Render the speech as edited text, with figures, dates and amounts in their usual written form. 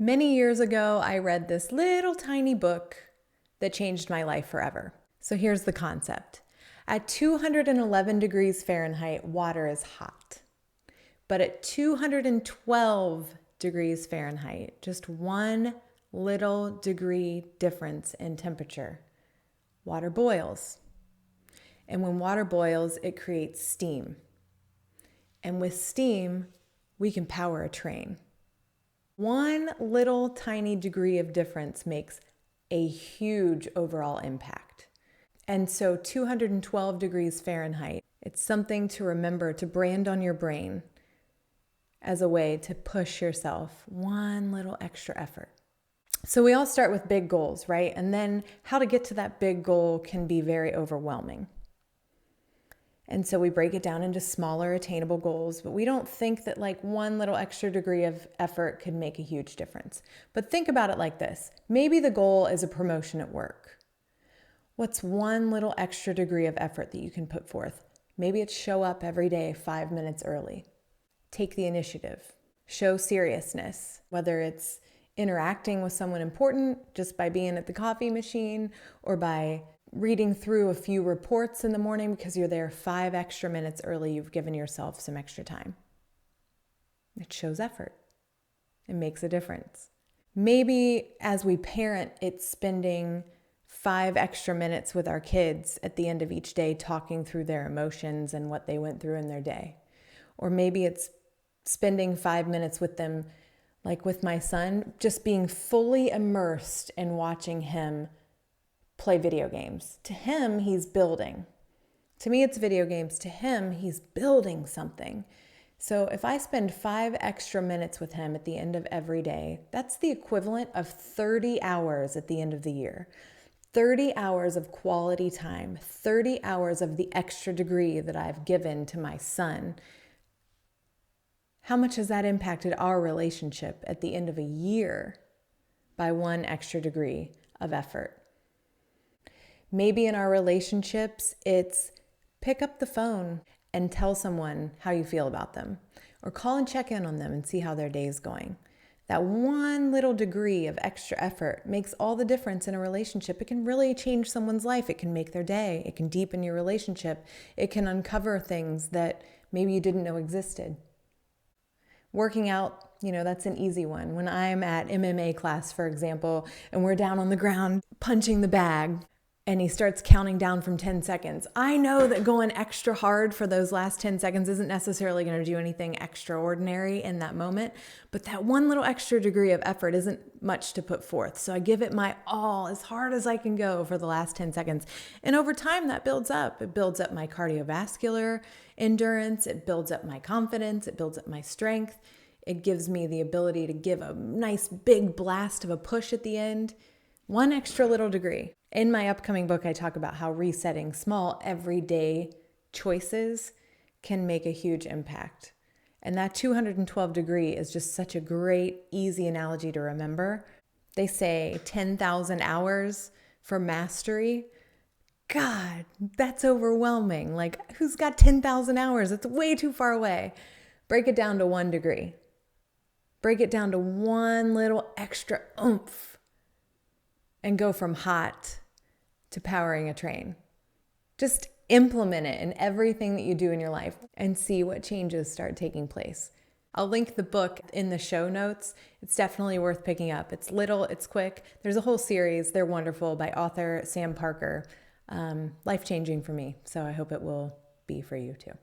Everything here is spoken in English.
Many years ago, I read this little tiny book that changed my life forever. So here's the concept. At 211 degrees Fahrenheit, water is hot. But at 212 degrees Fahrenheit, just one little degree difference in temperature, water boils. And when water boils, it creates steam. And with steam, we can power a train. One little tiny degree of difference makes a huge overall impact. And so 212 degrees Fahrenheit, it's something to remember, to brand on your brain as a way to push yourself one little extra effort. So we all start with big goals, right? And then how to get to that big goal can be very overwhelming. And so we break it down into smaller attainable goals, but we don't think that like one little extra degree of effort could make a huge difference. But think about it like this. Maybe the goal is a promotion at work. What's one little extra degree of effort that you can put forth? Maybe it's show up every day 5 minutes early. Take the initiative. Show seriousness, whether it's interacting with someone important just by being at the coffee machine or by reading through a few reports in the morning because you're there 5 extra minutes early. You've given yourself some extra time. It shows effort. It makes a difference. Maybe as we parent, it's spending 5 extra minutes with our kids at the end of each day talking through their emotions and what they went through in their day. Or maybe it's spending 5 minutes with them, like with my son, just being fully immersed in watching him play video games. To him, he's building. To me, it's video games. To him, he's building something. So if I spend 5 extra minutes with him at the end of every day, that's the equivalent of 30 hours at the end of the year. 30 hours of quality time, 30 hours of the extra degree that I've given to my son. How much has that impacted our relationship at the end of a year by 1 extra degree of effort? Maybe in our relationships, it's pick up the phone and tell someone how you feel about them, or call and check in on them and see how their day is going. That one little degree of extra effort makes all the difference in a relationship. It can really change someone's life. It can make their day. It can deepen your relationship. It can uncover things that maybe you didn't know existed. Working out, that's an easy one. When I'm at MMA class, for example, and we're down on the ground punching the bag, and he starts counting down from 10 seconds. I know that going extra hard for those last 10 seconds isn't necessarily going to do anything extraordinary in that moment, but that one little extra degree of effort isn't much to put forth. So I give it my all, as hard as I can go for the last 10 seconds. And over time, that builds up. It builds up my cardiovascular endurance. It builds up my confidence. It builds up my strength. It gives me the ability to give a nice big blast of a push at the end. One extra little degree. In my upcoming book, I talk about how resetting small, everyday choices can make a huge impact. And that 212 degree is just such a great, easy analogy to remember. They say 10,000 hours for mastery. God, that's overwhelming. Like, who's got 10,000 hours? It's way too far away. Break it down to 1 degree. Break it down to one little extra oomph. And go from hot to powering a train. Just implement it in everything that you do in your life and see what changes start taking place. I'll link the book in the show notes. It's definitely worth picking up. It's little, it's quick. There's a whole series. They're wonderful by author Sam Parker. Life-changing for me. So I hope it will be for you too.